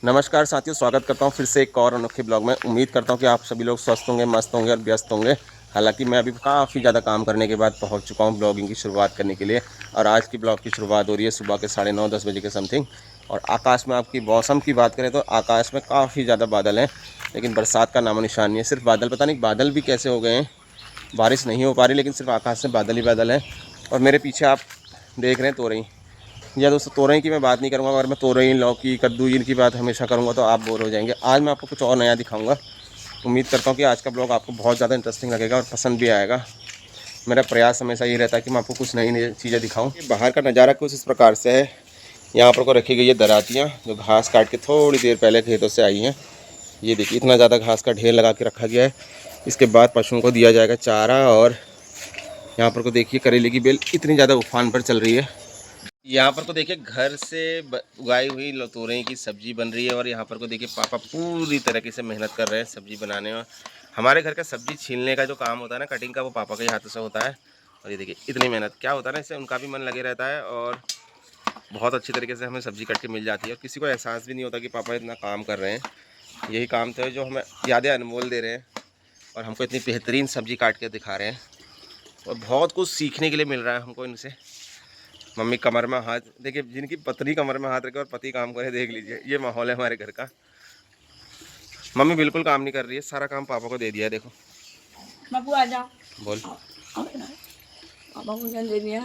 नमस्कार साथियों, स्वागत करता हूं फिर से एक और अनोखे ब्लॉग में। उम्मीद करता हूं कि आप सभी लोग स्वस्थ होंगे, मस्त होंगे और व्यस्त होंगे। हालांकि मैं अभी काफ़ी ज़्यादा काम करने के बाद पहुंच चुका हूं ब्लॉगिंग की शुरुआत करने के लिए। और आज की ब्लॉग की शुरुआत हो रही है सुबह के 9:30-10 बजे के समथिंग। और आकाश में आपकी मौसम की बात करें तो आकाश में काफ़ी ज़्यादा बादल हैं, लेकिन बरसात का नामो निशान नहीं है। सिर्फ बादल, पता नहीं बादल भी कैसे हो गए हैं, बारिश नहीं हो पा रही, लेकिन सिर्फ आकाश में बादल ही बादल हैं। और मेरे पीछे आप देख रहे हैं तोरई। या दोस्तों, तोरई की मैं बात नहीं करूँगा। अगर मैं तोरई, लौकी, कद्दू इनकी बात हमेशा करूँगा तो आप बोर हो जाएंगे। आज मैं आपको कुछ और नया दिखाऊंगा। उम्मीद करता हूँ कि आज का ब्लॉग आपको बहुत ज़्यादा इंटरेस्टिंग लगेगा और पसंद भी आएगा। मेरा प्रयास हमेशा ये रहता है कि मैं आपको कुछ नई नई चीज़ें दिखाऊँ। बाहर का नज़ारा कुछ इस प्रकार से है। यहाँ पर को रखी गई है दरातियाँ, जो घास काट के थोड़ी देर पहले खेतों से आई हैं। ये देखिए, इतना ज़्यादा घास का ढेर लगा के रखा गया है। इसके बाद पशुओं को दिया जाएगा चारा। और यहाँ पर को देखिए, करेले की बेल इतनी ज़्यादा उफान पर चल रही है। यहाँ पर को देखिए, घर से उगाई हुई तोरई की सब्जी बन रही है। और यहाँ पर को देखिए, पापा पूरी तरीके से मेहनत कर रहे हैं सब्जी बनाने में। हमारे घर का सब्जी छीलने का जो काम होता है ना, कटिंग का, वो पापा के हाथों से होता है। और ये देखिए, इतनी मेहनत क्या होता है ना, इससे उनका भी मन लगे रहता है और बहुत अच्छी तरीके से हमें सब्जी कट के मिल जाती है। और किसी को एहसास भी नहीं होता कि पापा इतना काम कर रहे हैं। यही काम तो है जो हमें यादें अनमोल दे रहे हैं और हमको इतनी बेहतरीन सब्जी काट के दिखा रहे हैं। और बहुत कुछ सीखने के लिए मिल रहा है हमको इनसे। मम्मी कमर में हाथ देखिए, जिनकी पत्नी कमर में हाथ रखे और पति काम करे, देख लीजिए। ये माहौल है हमारे घर का। मम्मी बिल्कुल काम नहीं कर रही है, सारा काम पापा को दे दिया है। देखो बाबू आ जा। बोल। पापा को दे दिया,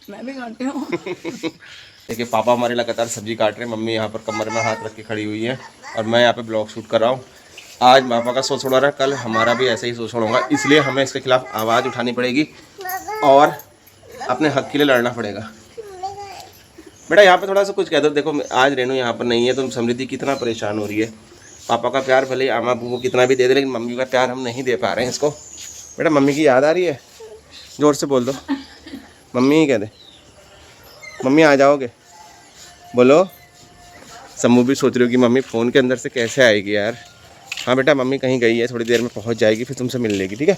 मैं भी करती हूँ। देखिए, पापा हमारे लगातार सब्जी काट रहे हैं, मम्मी यहाँ पर कमर में हाथ रख के खड़ी हुई है और मैं यहाँ पे ब्लॉग शूट कर रहा हूँ। आज पापा का शोषण हो रहा है, कल हमारा भी ऐसे ही शोषण होगा, इसलिए हमें इसके खिलाफ आवाज़ उठानी पड़ेगी और अपने हक के लिए लड़ना पड़ेगा। बेटा यहाँ पे थोड़ा सा कुछ कह दो। देखो, आज रेनू यहाँ पर नहीं है तो समृद्धि कितना परेशान हो रही है। पापा का प्यार भले ही आमा बूबू कितना भी दे दे, लेकिन मम्मी का प्यार हम नहीं दे पा रहे हैं इसको। बेटा, मम्मी की याद आ रही है? जोर से बोल दो, मम्मी ही कह दे। मम्मी आ जाओगे? बोलो। सम्मू भी सोच रही हो कि मम्मी फ़ोन के अंदर से कैसे आएगी यार। हाँ बेटा, मम्मी कहीं गई है, थोड़ी देर में पहुँच जाएगी, फिर तुमसे मिल लेगी, ठीक है?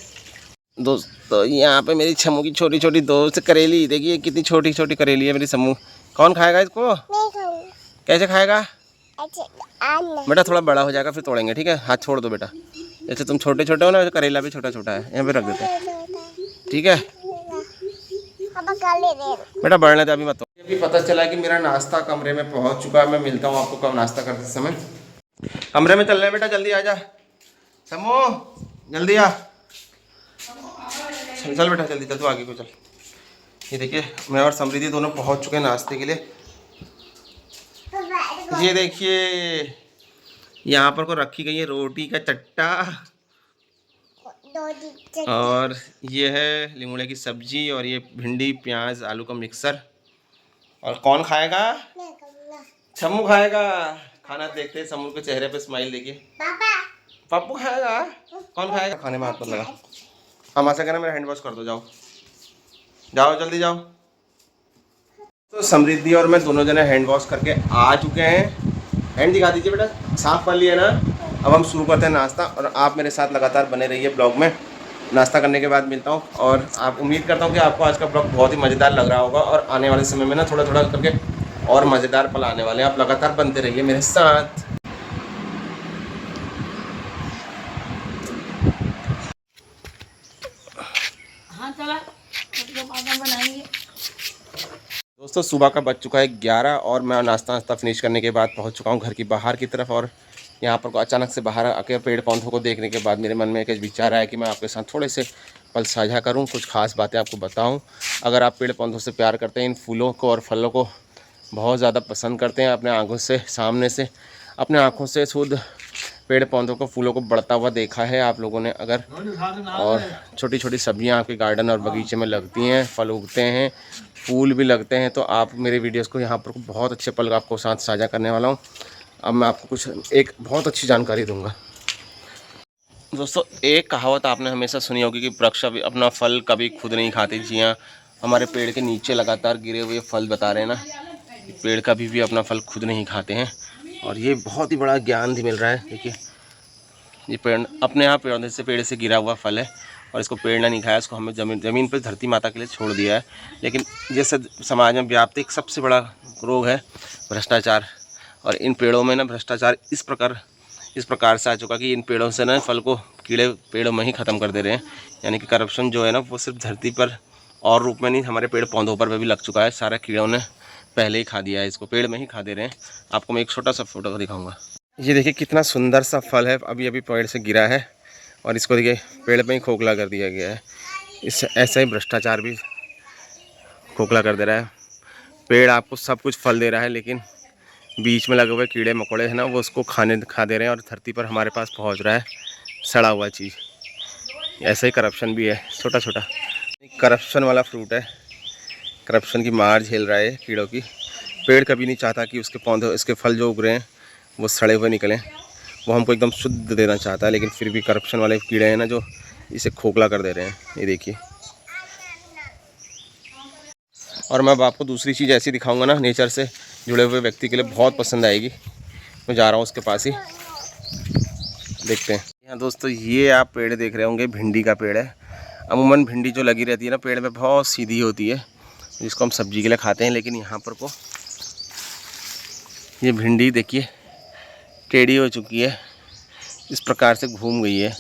दोस्तों, यहाँ पे मेरी छम्मू की छोटी छोटी दोस्त करेली, देखिए कितनी छोटी छोटी करेली है मेरी सम्मू। कौन खाएगा इसको? कैसे खाएगा? बेटा थोड़ा बड़ा हो जाएगा फिर तोड़ेंगे, ठीक है? हाथ छोड़ दो बेटा। जैसे तुम छोटे छोटे हो ना, करेला भी छोटा छोटा है। यहाँ पे रख देते हैं, ठीक है? बेटा बढ़ने दे, अभी मत। अभी पता चला कि मेरा नाश्ता कमरे में पहुंच चुका है। मैं मिलता हूँ आपको कब नाश्ता करते समय। कमरे में चल रहे हैं बेटा, जल्दी आ जा। समू जल्दी आ। चल बेटा जल्दी चल, तू आगे को चल। ये देखिए, मैं और समृद्धि दोनों पहुंच चुके हैं नाश्ते के लिए। ये देखिए, यहाँ पर को रखी गई है रोटी का चट्टा और ये है लिमुड़े की सब्जी और ये भिंडी प्याज आलू का मिक्सर। और कौन खाएगा? सम्मू खाएगा। खाना देखते हैं, सम्मू के चेहरे पे स्माइल देखिए। पप्पू खाएगा। कौन खाएगा? खाने में हाथ मत लगा। हम ऐसा करें, मेरा हैंड वॉश कर दो, जाओ जाओ जल्दी जाओ। तो समृद्धि और मैं दोनों जने हैंड वॉश करके आ चुके हैं। हैंड दिखा दीजिए बेटा, साफ कर लिए ना। अब हम शुरू करते हैं नाश्ता और आप मेरे साथ लगातार बने रहिए ब्लॉग में। नाश्ता करने के बाद मिलता हूँ और आप उम्मीद करता हूँ कि आपको आज का ब्लॉग बहुत ही मज़ेदार लग रहा होगा। और आने वाले समय में ना थोड़ा थोड़ा करके और मज़ेदार पल आने वाले हैं। आप लगातार बनते रहिए मेरे साथ। हाँ चला, तो पापा बनाएंगे। दोस्तों, सुबह का बज चुका है 11 और मैं नाश्ता फिनिश करने के बाद पहुंच चुका हूं घर की बाहर की तरफ। और यहां पर को अचानक से बाहर आकर पेड़ पौधों को देखने के बाद मेरे मन में एक विचार आया कि मैं आपके साथ थोड़े से पल साझा करूं, कुछ खास बातें आपको बताऊं। अगर आप पेड़ पौधों से प्यार करते हैं, इन फूलों को और फलों को बहुत ज़्यादा पसंद करते हैं, अपने आँखों से सामने से अपने आँखों से खुद पेड़ पौधों को, फूलों को बढ़ता हुआ देखा है आप लोगों ने अगर, और छोटी छोटी सब्जियां आपके गार्डन और बगीचे में लगती हैं, फल उगते हैं, फूल भी लगते हैं, तो आप मेरे वीडियोस को यहाँ पर बहुत अच्छे पल आपको साथ साझा करने वाला हूँ। अब मैं आपको कुछ एक बहुत अच्छी जानकारी दूंगा। दोस्तों, एक कहावत आपने हमेशा सुनी होगी कि वृक्ष अपना फल कभी खुद नहीं खाते। जी हाँ, हमारे पेड़ के नीचे लगातार गिरे हुए फल बता रहे हैं ना, पेड़ कभी भी अपना फल खुद नहीं खाते हैं। और ये बहुत ही बड़ा ज्ञान भी मिल रहा है। देखिए, ये पेड़ अपने आप पेड़ से गिरा हुआ फल है और इसको पेड़ ने नहीं खाया, इसको हमें ज़मीन पर धरती माता के लिए छोड़ दिया है। लेकिन जैसे समाज में व्याप्त एक सबसे बड़ा रोग है भ्रष्टाचार, और इन पेड़ों में ना भ्रष्टाचार इस प्रकार से आ चुका कि इन पेड़ों से ना फल को कीड़े पेड़ों में ही ख़त्म कर दे रहे हैं। यानी कि करप्शन जो है ना वो सिर्फ धरती पर और रूप में नहीं, हमारे पेड़ पौधों पर भी लग चुका है। सारा कीड़ों ने पहले ही खा दिया है, इसको पेड़ में ही खा दे रहे हैं। आपको मैं एक छोटा सा फोटो दिखाऊंगा। ये देखिए कितना सुंदर सा फल है, अभी अभी पेड़ से गिरा है और इसको देखिए पेड़ में ही खोखला कर दिया गया है। इससे ऐसा ही भ्रष्टाचार भी खोखला कर दे रहा है। पेड़ आपको सब कुछ फल दे रहा है, लेकिन बीच में लगे हुए कीड़े मकोड़े हैं ना, वो उसको खा दे रहे हैं और धरती पर हमारे पास पहुंच रहा है सड़ा हुआ चीज़। ऐसा ही करप्शन भी है, छोटा छोटा करप्शन वाला फ्रूट है। करप्शन की मार झेल रहा है कीड़ों की। पेड़ कभी नहीं चाहता कि उसके पौधे, इसके फल जो उग रहे हैं वो सड़े हुए निकलें, वो हमको एकदम शुद्ध देना चाहता है। लेकिन फिर भी करप्शन वाले कीड़े हैं ना जो इसे खोखला कर दे रहे हैं। ये देखिए। और मैं अब आपको दूसरी चीज़ ऐसी दिखाऊंगा ना, नेचर से जुड़े हुए व्यक्ति के लिए बहुत पसंद आएगी। मैं जा रहा हूँ उसके पास ही, देखते हैं। यहाँ दोस्तों ये आप पेड़ देख रहे होंगे, भिंडी का पेड़ है। अमूमन भिंडी जो लगी रहती है ना पेड़ में बहुत सीधी होती है, जिसको हम सब्जी के लिए खाते हैं। लेकिन यहाँ पर को ये भिंडी देखिए टेढ़ी हो चुकी है, इस प्रकार से घूम गई है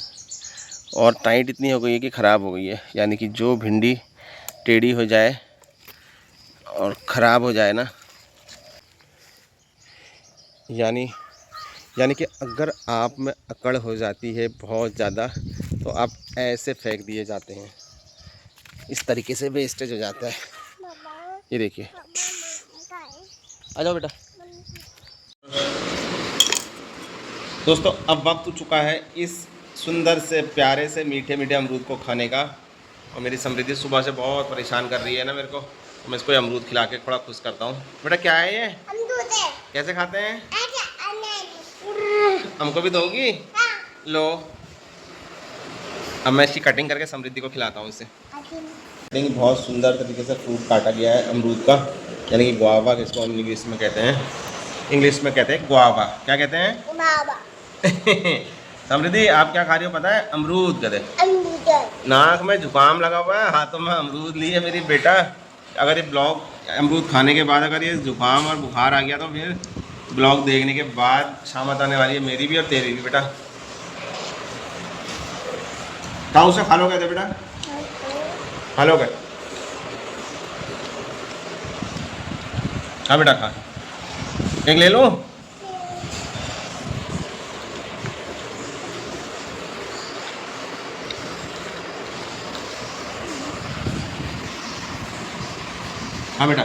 और टाइट इतनी हो गई है कि ख़राब हो गई है। यानी कि जो भिंडी टेढ़ी हो जाए और ख़राब हो जाए ना, यानी कि अगर आप में अकड़ हो जाती है बहुत ज़्यादा, तो आप ऐसे फेंक दिए जाते हैं, इस तरीके से वेस्टेज हो जाता है। ये देखिए, आ जाओ बेटा। दोस्तों अब वक्त हो चुका है इस सुंदर से प्यारे से मीठे मीठे अमरूद को खाने का। और मेरी समृद्धि सुबह से बहुत परेशान कर रही है ना मेरे को, तो मैं इसको अमरूद खिला के थोड़ा खुश करता हूँ। बेटा क्या है ये? अमरूद है। कैसे खाते हैं? हमको भी दोगी? लो, अब मैं इसकी कटिंग करके समृद्धि को खिलाता हूँ इसे। कटिंग बहुत सुंदर तरीके से फ्रूट काटा गया है अमरूद का, यानी कि गुआवा जिसको हम इंग्लिश में कहते हैं। इंग्लिश में कहते हैं गुआवा। क्या कहते हैं? गुआवा। समृद्धि आप क्या खा रही हो पता है? अमरूद कहते हैं। अमरूद। नाक में जुकाम लगा हुआ है, हाथों में अमरूद लिए मेरी बेटा। अगर ये ब्लॉग अमरूद खाने के बाद अगर ये जुकाम और बुखार आ गया तो फिर ब्लॉग देखने के बाद शामत आने वाली है मेरी भी और तेरी भी बेटा। ताऊ से खा लो कहते बेटा, खा लो क्या? हाँ बेटा खा, एक ले लो। हाँ बेटा।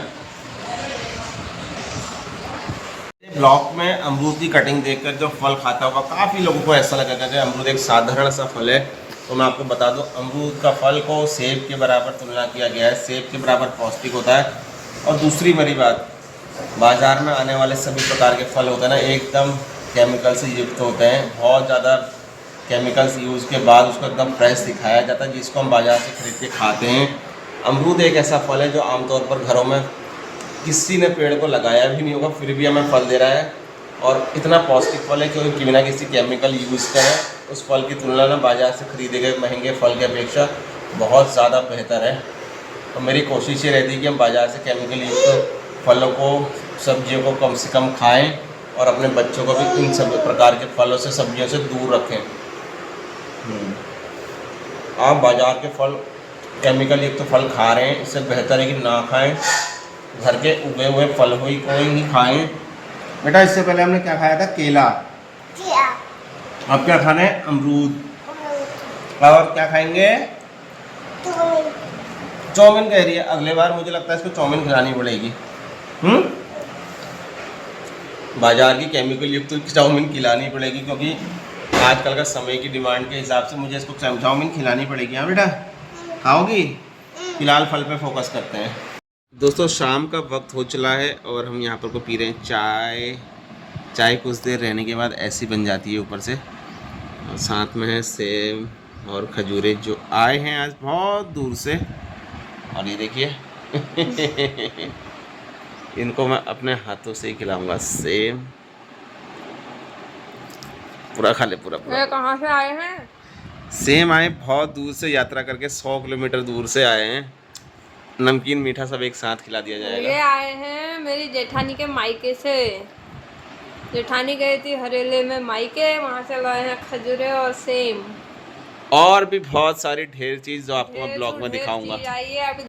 ब्लॉक में अमरूद की कटिंग देखकर जो फल खाता होगा काफ़ी लोगों को ऐसा लगेगा कि अमरूद एक साधारण सा फल है। तो मैं आपको बता दूं, अमरूद का फल को सेब के बराबर तुलना किया गया है। सेब के बराबर पौष्टिक होता है। और दूसरी बड़ी बात, बाज़ार में आने वाले सभी प्रकार के फल होते हैं ना, एकदम केमिकल से युक्त होते हैं। बहुत ज़्यादा केमिकल्स यूज़ के बाद उसको एकदम फ्रेश दिखाया जाता है, जिसको हम बाज़ार से खरीद के खाते हैं। अमरूद एक ऐसा फल है जो आमतौर पर घरों में किसी ने पेड़ को लगाया भी नहीं होगा, फिर भी हमें फल दे रहा है। और इतना पौष्टिक फल है क्योंकि बिना किसी केमिकल यूज़ करे उस फल की तुलना ना बाज़ार से खरीदे गए महंगे फल की अपेक्षा बहुत ज़्यादा बेहतर है। तो मेरी कोशिश ये रहती है कि हम बाज़ार से केमिकल युक्त फलों को, सब्जियों को कम से कम खाएं और अपने बच्चों को भी इन सब प्रकार के फलों से, सब्जियों से दूर रखें। आप बाज़ार के फल, केमिकल युक्त फल खा रहे हैं, इससे बेहतर है कि ना खाएं, घर के उगे हुए फल हुई कोई ही खाएं। बेटा इससे पहले हमने क्या खाया था? केला। अब क्या खाना है? अमरूद। और क्या खाएंगे? चाउमीन कह रही है। अगले बार मुझे लगता है इसको चाउमीन खिलानी पड़ेगी। बाजार की केमिकल युक्त चाउमीन खिलानी पड़ेगी, क्योंकि आजकल का समय की डिमांड के हिसाब से मुझे इसको चाउमीन खिलानी पड़ेगी। हाँ बेटा खाओगी? फिलहाल फल पे फोकस करते हैं। दोस्तों शाम का वक्त हो चला है और हम यहाँ पर को पी रहे हैं चाय। चाय कुछ देर रहने के बाद ऐसी बन जाती है ऊपर से। और साथ में है सेब और खजूरें जो आए हैं आज बहुत दूर से। और ये देखिए इनको मैं अपने हाथों से ही खिलाऊंगा। सेब पूरा खा ले, पूरा पूरा। कहाँ से आए हैं? सेम आए बहुत दूर से, यात्रा करके 100 किलोमीटर दूर से आए हैं। नमकीन मीठा सब एक साथ खिला दिया जाएगा। ये आए हैं मेरी जेठानी के मायके से। जेठानी गई थी हरेले में मायके, वहाँ से लाए हैं खजूरे और सेम। और भी बहुत सारी ढेर चीज़ जो आपको मैं ढेर ब्लॉग से में ढेर दिखाऊंगा। चीज आई है, अभी